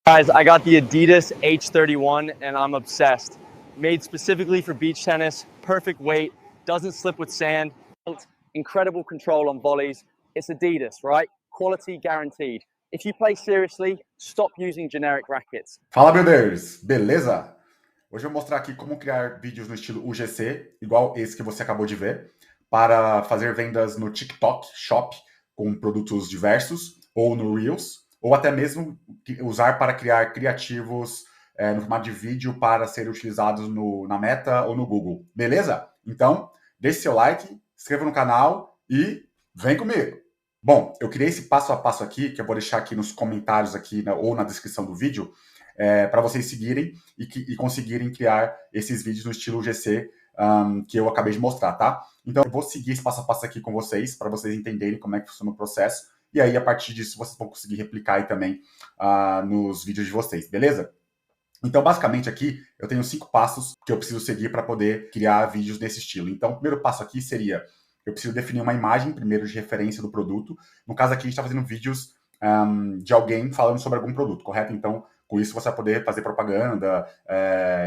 Guys, I got the Adidas H31 and I'm obsessed. Made specifically for beach tennis, perfect weight, doesn't slip with sand, incredible control on volleys. It's Adidas, right? Quality guaranteed. If you play seriously, stop using generic rackets. Fala, builders! Beleza? Hoje eu vou mostrar aqui como criar vídeos no estilo UGC, igual esse que você acabou de ver, para fazer vendas no TikTok Shop com produtos diversos, ou no Reels, ou até mesmo usar para criar criativos no formato de vídeo para serem utilizados na Meta ou no Google. Beleza? Então, deixe seu like, se inscreva no canal e vem comigo! Bom, eu criei esse passo a passo aqui, que eu vou deixar aqui nos comentários aqui, ou na descrição do vídeo, para vocês seguirem e conseguirem criar esses vídeos no estilo GC que eu acabei de mostrar, tá? Então, eu vou seguir esse passo a passo aqui com vocês, para vocês entenderem como é que funciona o processo, e aí, a partir disso, vocês vão conseguir replicar aí também nos vídeos de vocês, beleza? Então, basicamente aqui, eu tenho 5 passos que eu preciso seguir para poder criar vídeos desse estilo. Então, o primeiro passo aqui seria, eu preciso definir uma imagem, primeiro, de referência do produto. No caso aqui, a gente está fazendo vídeos de alguém falando sobre algum produto, correto? Então, com isso, você vai poder fazer propaganda,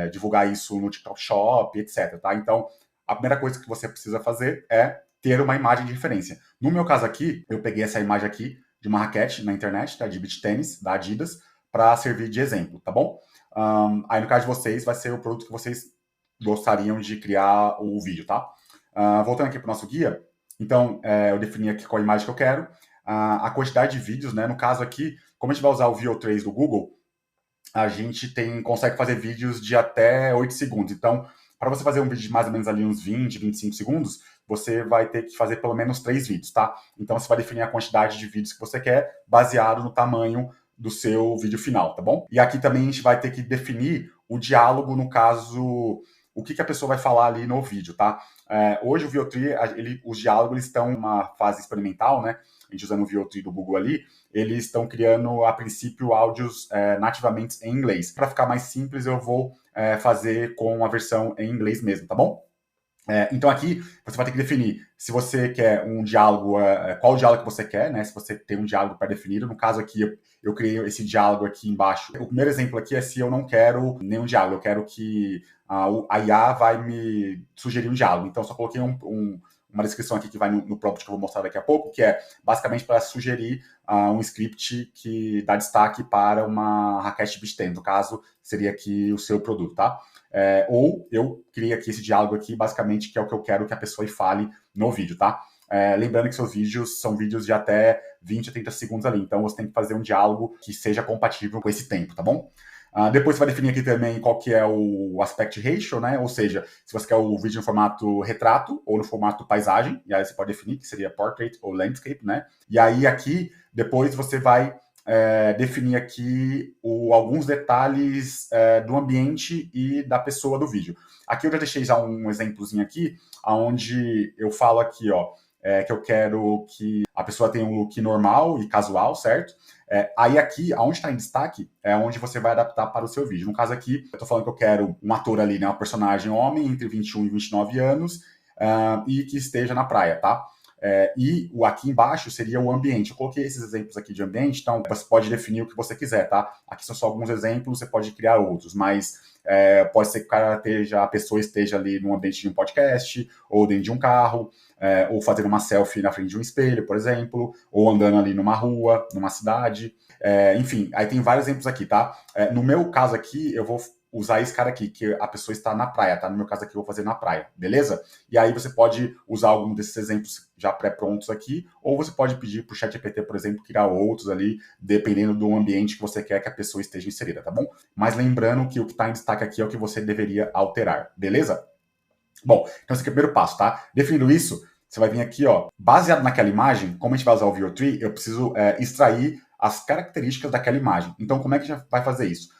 divulgar isso no TikTok Shop, etc. Tá? Então, a primeira coisa que você precisa fazer é ter uma imagem de referência. No meu caso aqui, eu peguei essa imagem aqui de uma raquete na internet, tá? De beach tênis, da Adidas, para servir de exemplo, tá bom? Aí, no caso de vocês, vai ser o produto que vocês gostariam de criar o vídeo, tá? Voltando aqui para o nosso guia, então, eu defini aqui qual imagem que eu quero, a quantidade de vídeos, né? No caso aqui, como a gente vai usar o VO3 do Google, a gente consegue fazer vídeos de até 8 segundos. Então, para você fazer um vídeo de mais ou menos ali uns 20, 25 segundos, você vai ter que fazer pelo menos 3 vídeos, tá? Então, você vai definir a quantidade de vídeos que você quer, baseado no tamanho do seu vídeo final, tá bom? E aqui também a gente vai ter que definir o diálogo, no caso, o que a pessoa vai falar ali no vídeo, tá? Hoje o VO3, os diálogos estão em uma fase experimental, né? A gente usando o VO3 do Google ali, eles estão criando, a princípio, áudios nativamente em inglês. Para ficar mais simples, eu vou fazer com a versão em inglês mesmo, tá bom? Então aqui, você vai ter que definir se você quer um diálogo, qual diálogo que você quer, né? Se você tem um diálogo pré-definido. No caso aqui, eu criei esse diálogo aqui embaixo. O primeiro exemplo aqui é se eu não quero nenhum diálogo. Eu quero que a IA vai me sugerir um diálogo. Então, eu só coloquei uma descrição aqui que vai no prompt que eu vou mostrar daqui a pouco, que é basicamente para sugerir um script que dá destaque para uma raquete beach tennis. No caso, seria aqui o seu produto, tá? Ou eu criei aqui esse diálogo aqui, basicamente, que é o que eu quero que a pessoa fale no vídeo, tá? Lembrando que seus vídeos são vídeos de até 20 a 30 segundos ali, então você tem que fazer um diálogo que seja compatível com esse tempo, tá bom? Depois você vai definir aqui também qual que é o aspect ratio, né? Ou seja, se você quer o vídeo no formato retrato ou no formato paisagem, e aí você pode definir que seria portrait ou landscape, né? E aí aqui, depois você vai definir aqui alguns detalhes do ambiente e da pessoa do vídeo. Aqui eu já deixei já um exemplozinho aqui, onde eu falo aqui, ó, que eu quero que a pessoa tenha um look normal e casual, certo? Aí aqui, onde está em destaque, é onde você vai adaptar para o seu vídeo. No caso aqui, eu estou falando que eu quero um ator ali, né, um personagem homem entre 21 e 29 anos e que esteja na praia, tá? E aqui embaixo seria o ambiente. Eu coloquei esses exemplos aqui de ambiente, então você pode definir o que você quiser, tá? Aqui são só alguns exemplos, você pode criar outros, mas pode ser que a pessoa esteja ali no ambiente de um podcast, ou dentro de um carro, ou fazendo uma selfie na frente de um espelho, por exemplo, ou andando ali numa rua, numa cidade. Enfim, aí tem vários exemplos aqui, tá? No meu caso aqui, eu vou usar esse cara aqui, que a pessoa está na praia, tá? No meu caso aqui, eu vou fazer na praia, beleza? E aí você pode usar algum desses exemplos já pré-prontos aqui, ou você pode pedir para o ChatGPT, por exemplo, criar outros ali, dependendo do ambiente que você quer que a pessoa esteja inserida, tá bom? Mas lembrando que o que está em destaque aqui é o que você deveria alterar, beleza? Bom, então esse aqui é o primeiro passo, tá? Definindo isso, você vai vir aqui, ó, baseado naquela imagem, como a gente vai usar o VO3, eu preciso extrair as características daquela imagem. Então, como é que a gente vai fazer isso?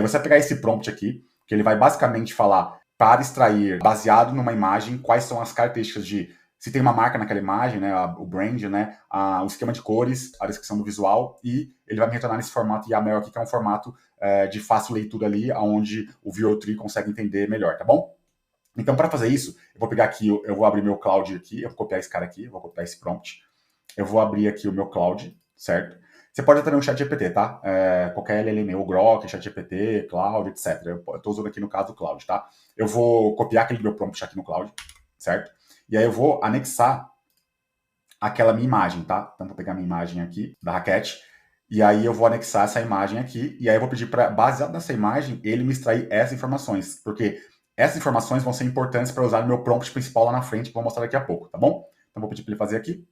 Você vai pegar esse prompt aqui, que ele vai basicamente falar para extrair, baseado numa imagem, quais são as características de se tem uma marca naquela imagem, né, o brand, né, o esquema de cores, a descrição do visual, e ele vai me retornar nesse formato YAML aqui, que é um formato de fácil leitura ali, onde o VO3 consegue entender melhor, tá bom? Então, para fazer isso, eu vou pegar aqui, eu vou abrir meu Cloud aqui, eu vou copiar esse cara aqui, eu vou copiar esse prompt, eu vou abrir aqui o meu Cloud, certo? Você pode ter um ChatGPT, tá? Qualquer LLM, o Grok, ChatGPT, Cloud, etc. Eu estou usando aqui no caso do Cloud, tá? Eu vou copiar aquele meu prompt aqui no Cloud, certo? E aí eu vou anexar aquela minha imagem, tá? Então, vou pegar minha imagem aqui da raquete, e aí eu vou anexar essa imagem aqui, e aí eu vou pedir para, baseado nessa imagem, ele me extrair essas informações, porque essas informações vão ser importantes para usar no meu prompt principal lá na frente, que eu vou mostrar daqui a pouco, tá bom? Então, vou pedir para ele fazer aqui.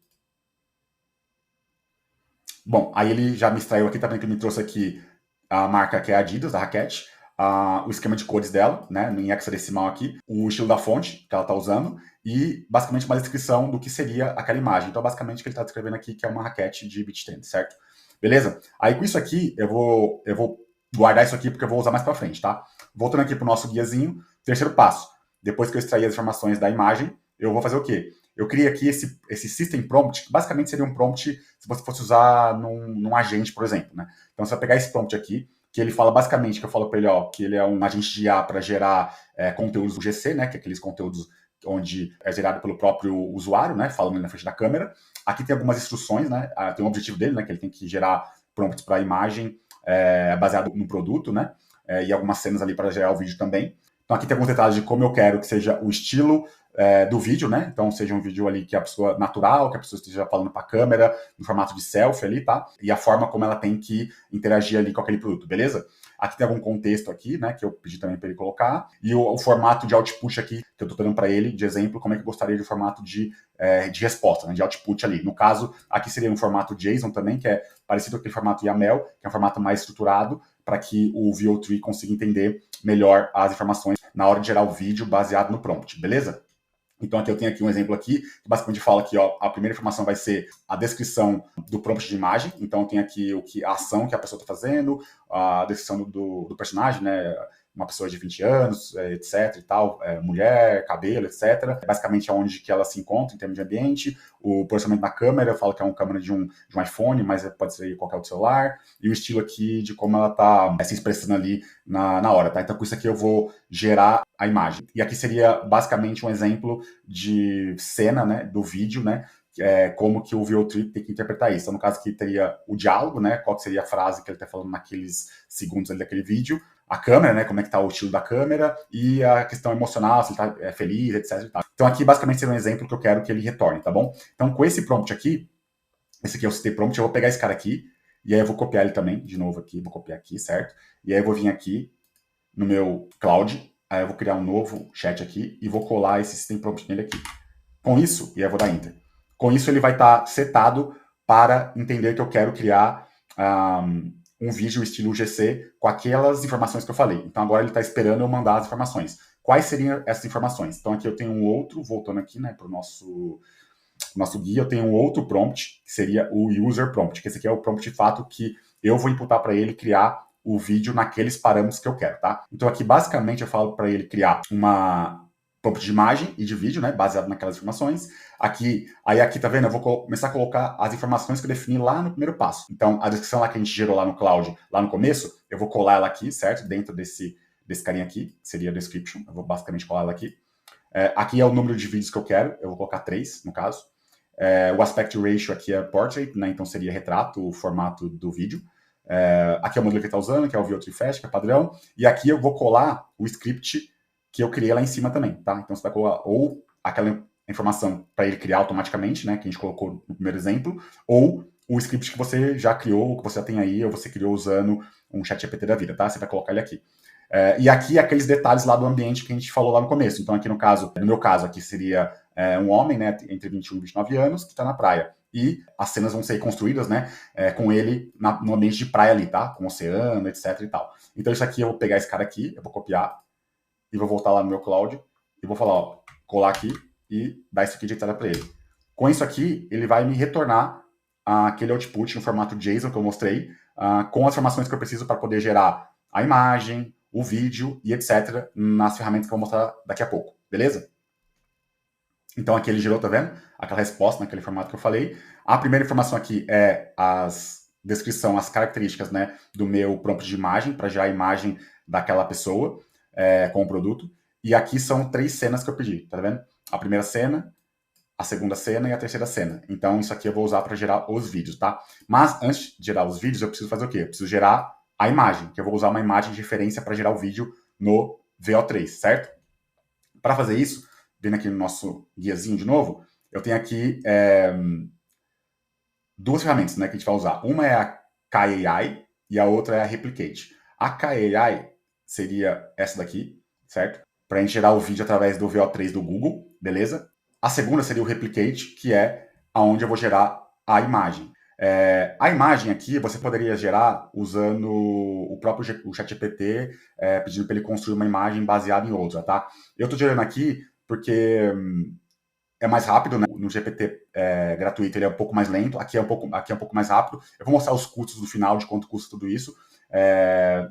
Bom, aí ele já me extraiu aqui, tá vendo que ele me trouxe aqui a marca que é a Adidas, da raquete, o esquema de cores dela, né, em hexadecimal aqui, o estilo da fonte que ela está usando e basicamente uma descrição do que seria aquela imagem. Então, basicamente, o que ele está descrevendo aqui que é uma raquete de beach tennis, certo? Beleza? Aí, com isso aqui, eu vou guardar isso aqui porque eu vou usar mais para frente, tá? Voltando aqui para o nosso guiazinho, terceiro passo. Depois que eu extrair as informações da imagem, eu vou fazer o quê? Eu criei aqui esse System Prompt, que basicamente seria um prompt se você fosse usar num agente, por exemplo, né? Então, você vai pegar esse prompt aqui, que ele fala basicamente, que eu falo para ele, ó, que ele é um agente de IA para gerar conteúdos do GC, né? Que é aqueles conteúdos onde é gerado pelo próprio usuário, né? Falando na frente da câmera. Aqui tem algumas instruções, né? Tem um objetivo dele, né? Que ele tem que gerar prompts para imagem baseado no produto, né? E algumas cenas ali para gerar o vídeo também. Então aqui tem alguns detalhes de como eu quero que seja o estilo do vídeo, né? Então seja um vídeo ali que a pessoa natural, que a pessoa esteja falando para a câmera, no formato de selfie ali, tá? E a forma como ela tem que interagir ali com aquele produto, beleza? Aqui tem algum contexto aqui, né? Que eu pedi também para ele colocar. E o formato de output aqui, que eu estou dando para ele, de exemplo, como é que eu gostaria de formato de resposta, né? De output ali. No caso, aqui seria um formato JSON também, que é parecido com aquele formato YAML, que é um formato mais estruturado, para que o VO3 consiga entender melhor as informações na hora de gerar o vídeo baseado no prompt, beleza? Então aqui eu tenho aqui um exemplo aqui, que basicamente fala que ó, a primeira informação vai ser a descrição do prompt de imagem. Então eu tenho aqui a ação que a pessoa está fazendo, a descrição do personagem, né? Uma pessoa de 20 anos, etc e tal, mulher, cabelo, etc. Basicamente onde que ela se encontra em termos de ambiente, o posicionamento da câmera, eu falo que é uma câmera de um iPhone, mas pode ser qualquer outro celular, e o estilo aqui de como ela está se expressando ali na hora, tá? Então com isso aqui eu vou gerar a imagem. E aqui seria basicamente um exemplo de cena, né, do vídeo, né, como que o VO3 tem que interpretar isso. Então, no caso aqui, teria o diálogo, né, qual seria a frase que ele está falando naqueles segundos ali daquele vídeo, a câmera, né, como é que está o estilo da câmera, e a questão emocional, se ele está feliz, etc. Então, aqui, basicamente, seria um exemplo que eu quero que ele retorne, tá bom? Então, com esse prompt aqui, esse aqui é o City Prompt, eu vou pegar esse cara aqui, e aí eu vou copiar ele também, de novo aqui, vou copiar aqui, certo? E aí eu vou vir aqui no meu Cloud, aí eu vou criar um novo chat aqui e vou colar esse System Prompt nele aqui. Com isso, e aí eu vou dar Enter. Com isso, ele vai estar setado para entender que eu quero criar um vídeo estilo GC com aquelas informações que eu falei. Então, agora ele está esperando eu mandar as informações. Quais seriam essas informações? Então, aqui eu tenho um outro, voltando aqui, né, para o nosso guia, eu tenho um outro prompt, que seria o User Prompt, que esse aqui é o prompt de fato que eu vou imputar para ele criar o vídeo naqueles parâmetros que eu quero, tá? Então, aqui, basicamente, eu falo para ele criar uma prompt de imagem e de vídeo, né, baseado naquelas informações. Aqui, tá vendo? Eu vou começar a colocar as informações que eu defini lá no primeiro passo. Então, a descrição lá que a gente gerou lá no Cloud, lá no começo, eu vou colar ela aqui, certo? Dentro desse carinha aqui, que seria a description. Eu vou basicamente colar ela aqui. Aqui é o número de vídeos que eu quero. Eu vou colocar 3, no caso. O aspect ratio aqui é portrait, né? Então seria retrato, o formato do vídeo. Aqui é o modelo que ele está usando, que é o VO3 Fast, que é padrão. E aqui eu vou colar o script que eu criei lá em cima também, tá? Então você vai colar ou aquela informação para ele criar automaticamente, né? Que a gente colocou no primeiro exemplo, ou o script que você já criou, que você já tem aí, ou você criou usando um ChatGPT da vida, tá? Você vai colocar ele aqui. E aqui aqueles detalhes lá do ambiente que a gente falou lá no começo. Então aqui no meu caso, aqui seria um homem, né, entre 21 e 29 anos, que está na praia. E as cenas vão ser construídas, né, com ele no ambiente de praia ali, tá? Com oceano, etc e tal. Então isso aqui eu vou pegar esse cara aqui, eu vou copiar e vou voltar lá no meu Cloud e vou falar, ó, colar aqui e dar isso aqui de entrada para ele. Com isso aqui, ele vai me retornar aquele output no formato JSON que eu mostrei, com as informações que eu preciso para poder gerar a imagem, o vídeo e etc. nas ferramentas que eu vou mostrar daqui a pouco, beleza? Então aqui ele gerou, tá vendo? Aquela resposta naquele formato que eu falei. A primeira informação aqui é descrição, as características, né, do meu prompt de imagem, para gerar a imagem daquela pessoa com o produto. E aqui são 3 cenas que eu pedi, tá vendo? A primeira cena, a segunda cena e a terceira cena. Então, isso aqui eu vou usar para gerar os vídeos, tá? Mas, antes de gerar os vídeos, eu preciso fazer o quê? Eu preciso gerar a imagem, que eu vou usar uma imagem de referência para gerar o vídeo no VO3, certo? Para fazer isso, vindo aqui no nosso guiazinho de novo, eu tenho aqui duas ferramentas, né, que a gente vai usar. Uma é a KAI e a outra é a Replicate. A KAI seria essa daqui, certo? Para a gente gerar o vídeo através do VO3 do Google, beleza? A segunda seria o Replicate, que é aonde eu vou gerar a imagem. A imagem aqui você poderia gerar usando o próprio ChatGPT, pedindo para ele construir uma imagem baseada em outra, tá? Eu estou gerando aqui porque é mais rápido, né? No GPT gratuito ele é um pouco mais lento, aqui é um pouco mais rápido. Eu vou mostrar os custos no final, de quanto custa tudo isso.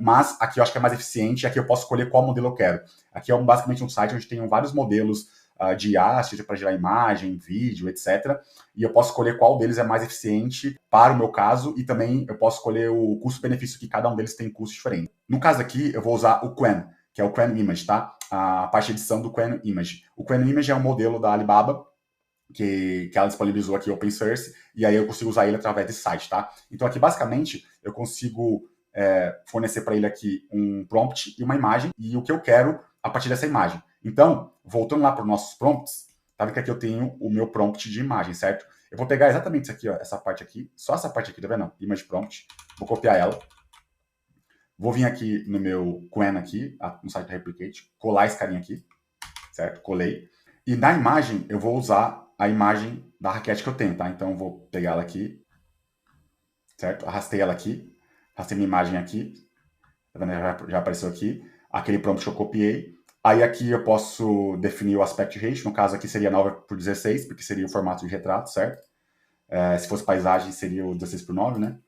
Mas aqui eu acho que é mais eficiente, aqui eu posso escolher qual modelo eu quero. Aqui é basicamente um site onde tem vários modelos de IA, seja para gerar imagem, vídeo, etc. E eu posso escolher qual deles é mais eficiente para o meu caso e também eu posso escolher o custo-benefício, que cada um deles tem custo diferente. No caso aqui, eu vou usar o Qwen, que é o Qwen Image, tá? A parte de edição do Qwen Image. O Qwen Image é um modelo da Alibaba, que ela disponibilizou aqui open source, e aí eu consigo usar ele através desse site, tá? Então aqui, basicamente, eu consigo fornecer para ele aqui um prompt e uma imagem, e o que eu quero a partir dessa imagem. Então, voltando lá para os nossos prompts, tá vendo que aqui eu tenho o meu prompt de imagem, certo? Eu vou pegar exatamente isso aqui, ó, essa parte aqui, só essa parte aqui, tá vendo? Image prompt, vou copiar ela, vou vir aqui no meu Qwen aqui, no site da Replicate, colar esse carinha aqui, certo? Colei. E na imagem, eu vou usar a imagem da raquete que eu tenho, tá? Então, eu vou pegar ela aqui, certo? Arrastei ela aqui, arrastei minha imagem aqui, tá vendo? Já apareceu aqui, aquele prompt que eu copiei. Aí aqui eu posso definir o aspect ratio, no caso aqui seria 9:16, porque seria o formato de retrato, certo? Se fosse paisagem, seria o 16:9, né?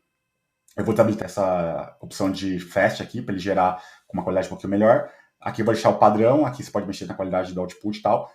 Eu vou habilitar essa opção de fast aqui, para ele gerar com uma qualidade um pouquinho melhor. Aqui eu vou deixar o padrão, aqui você pode mexer na qualidade do output e tal,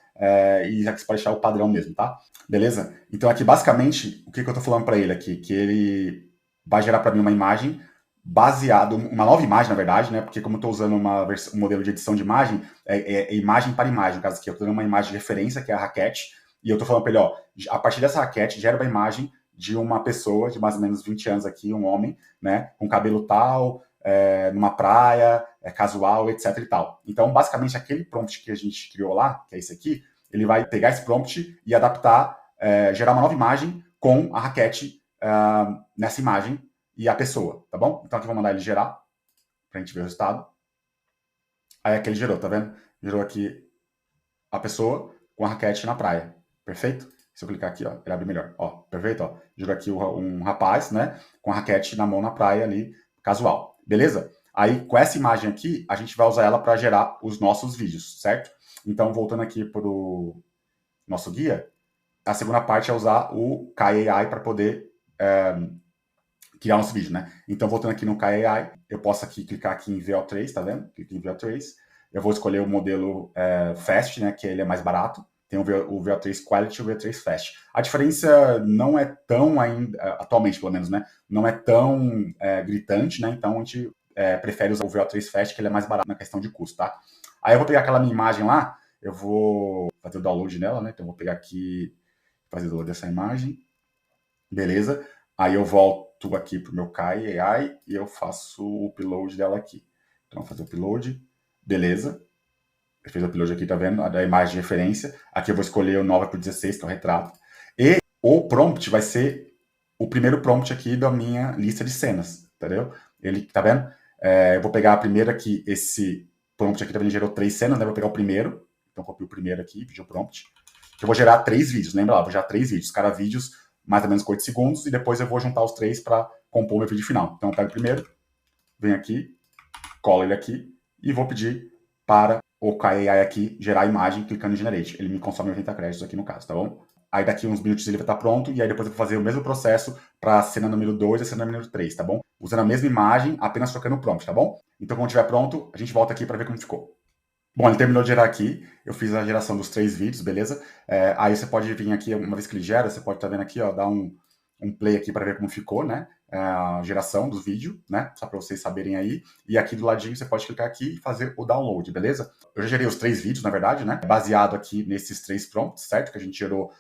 e aqui você pode deixar o padrão mesmo, tá? Beleza? Então aqui, basicamente, o que eu tô falando para ele aqui? Que ele vai gerar para mim uma imagem baseado, uma nova imagem, na verdade, né? Porque como eu estou usando um modelo de edição de imagem, é imagem para imagem. No caso aqui, eu estou dando uma imagem de referência, que é a raquete, e eu estou falando para ele, ó, a partir dessa raquete, gera uma imagem de uma pessoa de mais ou menos 20 anos aqui, um homem, né? Com cabelo tal, numa praia, casual, etc e tal. Então, basicamente, aquele prompt que a gente criou lá, que é esse aqui, ele vai pegar esse prompt e adaptar, gerar uma nova imagem com a raquete nessa imagem, e a pessoa, tá bom? Então aqui eu vou mandar ele gerar, pra gente ver o resultado. Aí aqui ele gerou, tá vendo? Gerou aqui a pessoa com a raquete na praia. Perfeito? Se eu clicar aqui, ó, ele abre melhor. Ó, perfeito? Ó. Gerou aqui um rapaz, né? Com a raquete na mão na praia ali, casual. Beleza? Aí, com essa imagem aqui, a gente vai usar ela para gerar os nossos vídeos, certo? Então, voltando aqui pro nosso guia, a segunda parte é usar o KAI para poder criar nosso vídeo, né? Então, voltando aqui no KAI, eu posso aqui clicar aqui em VO3, tá vendo? Clique em VO3. Eu vou escolher o modelo Fast, né? Que ele é mais barato. Tem o VO3 Quality e o VO3 Fast. A diferença não é tão ainda, atualmente pelo menos, né? Não é tão gritante, né? Então, a gente prefere usar o VO3 Fast, que ele é mais barato na questão de custo, tá? Aí eu vou pegar aquela minha imagem lá, eu vou fazer o download dela, né? Então, eu vou pegar aqui, fazer o download dessa imagem. Beleza? Aí eu volto aqui para o meu KAI e eu faço o upload dela aqui. Então, vou fazer o upload. Beleza. Eu fiz o upload aqui, tá vendo? Da imagem de referência. Aqui eu vou escolher o 9:16, que é o retrato. E o prompt vai ser o primeiro prompt aqui da minha lista de cenas, entendeu? Ele, tá vendo? Eu vou pegar a primeira aqui, esse prompt aqui também gerou 3 cenas, né? Vou pegar o primeiro. Então, copio o primeiro aqui, vídeo prompt. Eu vou gerar 3 vídeos, lembra lá? Vou gerar 3 vídeos. Cada vídeo mais ou menos 8 segundos, e depois eu vou juntar os 3 para compor o meu vídeo final. Então eu pego o primeiro, venho aqui, colo ele aqui, e vou pedir para o KAI aqui gerar a imagem clicando em Generate. Ele me consome 80 créditos aqui no caso, tá bom? Aí daqui uns minutos ele vai estar pronto, e aí depois eu vou fazer o mesmo processo para a cena número 2 e a cena número 3, tá bom? Usando a mesma imagem, apenas trocando o prompt, tá bom? Então quando estiver pronto, a gente volta aqui para ver como ficou. Bom, ele terminou de gerar aqui, eu fiz a geração dos 3 vídeos, beleza? Aí você pode vir aqui, uma vez que ele gera, você pode estar vendo aqui, ó, dar um play aqui para ver como ficou, né? A geração do vídeo, né? Só para vocês saberem aí. E aqui do ladinho você pode clicar aqui e fazer o download, beleza? Eu já gerei os 3 vídeos, na verdade, né? Baseado aqui nesses 3 prompts, certo? Que a gente gerou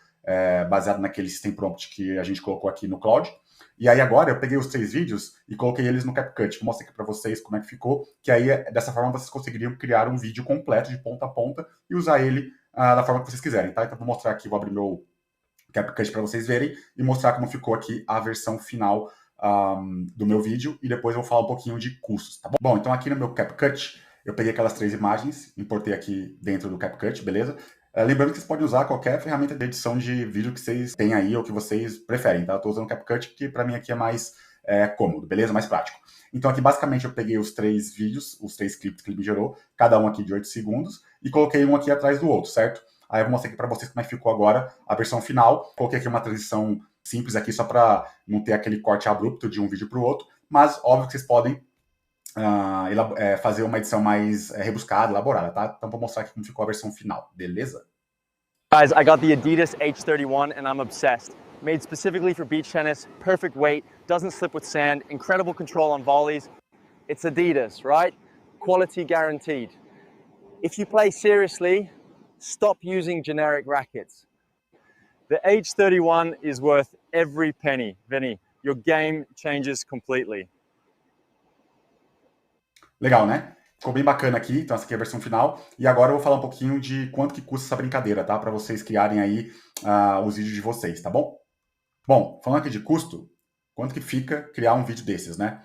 baseado naquele System Prompt que a gente colocou aqui no Claude. E aí agora eu peguei os 3 vídeos e coloquei eles no CapCut. Vou mostrar aqui para vocês como é que ficou, que aí dessa forma vocês conseguiriam criar um vídeo completo de ponta a ponta e usar ele da forma que vocês quiserem, tá? Então vou mostrar aqui, vou abrir meu CapCut para vocês verem e mostrar como ficou aqui a versão final do meu vídeo e depois eu vou falar um pouquinho de custos, tá bom? Bom, então aqui no meu CapCut eu peguei aquelas 3 imagens, importei aqui dentro do CapCut, beleza? Lembrando que vocês podem usar qualquer ferramenta de edição de vídeo que vocês têm aí ou que vocês preferem, tá? Eu estou usando o CapCut, que para mim aqui é mais cômodo, beleza? Mais prático. Então aqui basicamente eu peguei os 3 vídeos, os 3 clipes que ele me gerou, cada um aqui de 8 segundos, e coloquei um aqui atrás do outro, certo? Aí eu vou mostrar aqui para vocês como é que ficou agora a versão final. Coloquei aqui uma transição simples aqui só para não ter aquele corte abrupto de um vídeo para o outro, mas óbvio que vocês podem fazer uma edição mais rebuscada, elaborada, tá? Então vou mostrar aqui como ficou a versão final, beleza? Guys, I got the Adidas H31 and I'm obsessed. Made specifically for beach tennis, perfect weight, doesn't slip with sand, incredible control on volleys. It's Adidas, right? Quality guaranteed. If you play seriously, stop using generic rackets. The H31 is worth every penny, Vinny. Your game changes completely. Legal, né? Ficou bem bacana aqui, então essa aqui é a versão final. E agora eu vou falar um pouquinho de quanto que custa essa brincadeira, tá? Para vocês criarem aí os vídeos de vocês, tá bom? Bom, falando aqui de custo, quanto que fica criar um vídeo desses, né?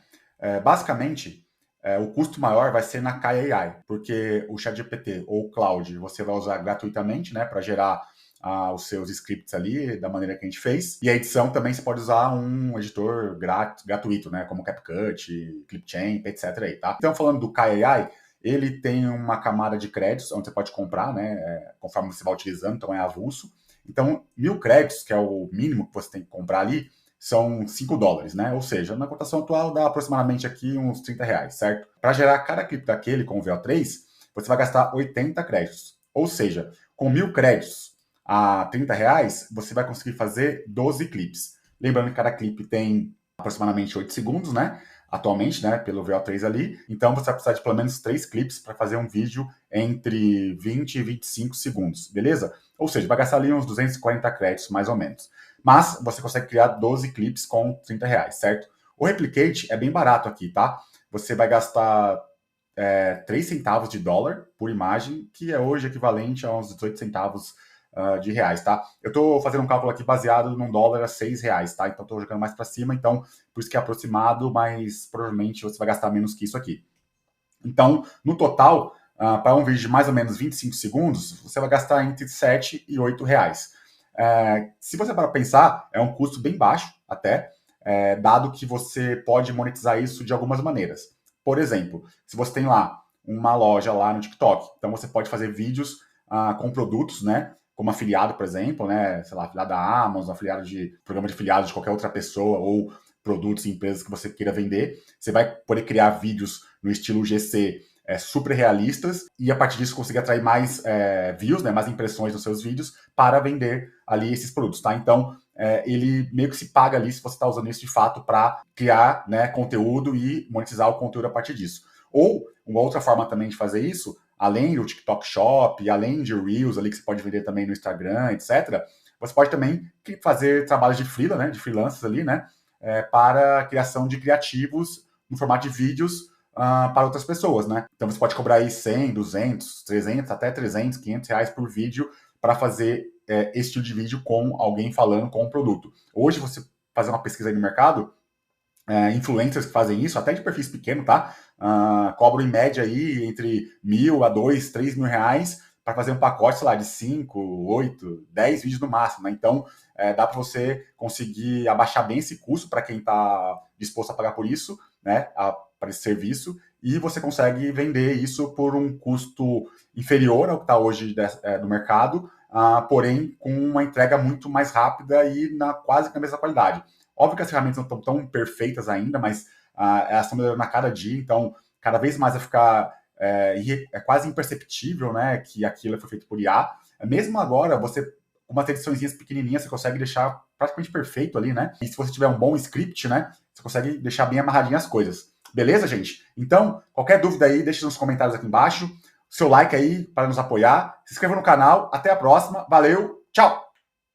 Basicamente, o custo maior vai ser na Kai AI, porque o ChatGPT ou o Claude você vai usar gratuitamente, né? Para gerar os seus scripts ali, da maneira que a gente fez. E a edição também você pode usar um editor gratuito, né? Como CapCut, Clipchamp, etc. Aí, tá? Então, falando do Kai AI, ele tem uma camada de créditos, onde você pode comprar, né? Conforme você vai utilizando, então é avulso. Então, 1.000 créditos, que é o mínimo que você tem que comprar ali, são $5, né? Ou seja, na cotação atual dá aproximadamente aqui uns R$30, certo? Para gerar cada clipe daquele com o VO3, você vai gastar 80 créditos. Ou seja, com 1.000 créditos a R$30, você vai conseguir fazer 12 clipes. Lembrando que cada clipe tem aproximadamente 8 segundos, né? Atualmente, né? Pelo VO3 ali. Então, você vai precisar de pelo menos 3 clipes para fazer um vídeo entre 20 e 25 segundos, beleza? Ou seja, vai gastar ali uns 240 créditos, mais ou menos. Mas você consegue criar 12 clipes com R$30, certo? O Replicate é bem barato aqui, tá? Você vai gastar 3 centavos de dólar por imagem, que é hoje equivalente a uns 18 centavos de reais, tá? Eu tô fazendo um cálculo aqui baseado num dólar a R$6, tá? Então tô jogando mais para cima, então por isso que é aproximado, mas provavelmente você vai gastar menos que isso aqui. Então, no total, para um vídeo de mais ou menos 25 segundos, você vai gastar entre R$7 e R$8. Se você para pensar, é um custo bem baixo até, dado que você pode monetizar isso de algumas maneiras. Por exemplo, se você tem lá uma loja lá no TikTok, então você pode fazer vídeos com produtos, né? Como afiliado, por exemplo, né? Sei lá, afiliado da Amazon, afiliado de programa de afiliados de qualquer outra pessoa ou produtos e empresas que você queira vender. Você vai poder criar vídeos no estilo GC super realistas e a partir disso conseguir atrair mais views, né? Mais impressões nos seus vídeos para vender ali esses produtos, tá? Então, ele meio que se paga ali se você está usando isso de fato para criar, né, conteúdo e monetizar o conteúdo a partir disso. Ou uma outra forma também de fazer isso, além do TikTok Shop, além de Reels ali que você pode vender também no Instagram, etc., você pode também fazer trabalhos de freela, né, de freelancers ali, né, para a criação de criativos no formato de vídeos para outras pessoas, né. Então você pode cobrar aí 100, 200, 300, até 300, 500 reais por vídeo para fazer esse estilo de vídeo com alguém falando com um produto. Hoje você fazer uma pesquisa aí no mercado, influencers que fazem isso, até de perfis pequenos, tá? Cobram em média aí entre 1.000 a 2, 3 mil reais para fazer um pacote, sei lá, de 5, 8, 10 vídeos no máximo, né? Então, dá para você conseguir abaixar bem esse custo para quem está disposto a pagar por isso, né? Para esse serviço, e você consegue vender isso por um custo inferior ao que está hoje do mercado, porém com uma entrega muito mais rápida e quase com a mesma qualidade. Óbvio que as ferramentas não estão tão perfeitas ainda, mas elas estão melhorando a cada dia, então cada vez mais vai ficar quase imperceptível, né, que aquilo foi feito por IA. Mesmo agora, você com umas ediçõezinhas pequenininhas, você consegue deixar praticamente perfeito ali, né? E se você tiver um bom script, né, você consegue deixar bem amarradinho as coisas. Beleza, gente? Então, qualquer dúvida aí, deixe nos comentários aqui embaixo. Seu like aí para nos apoiar. Se inscreva no canal. Até a próxima. Valeu. Tchau!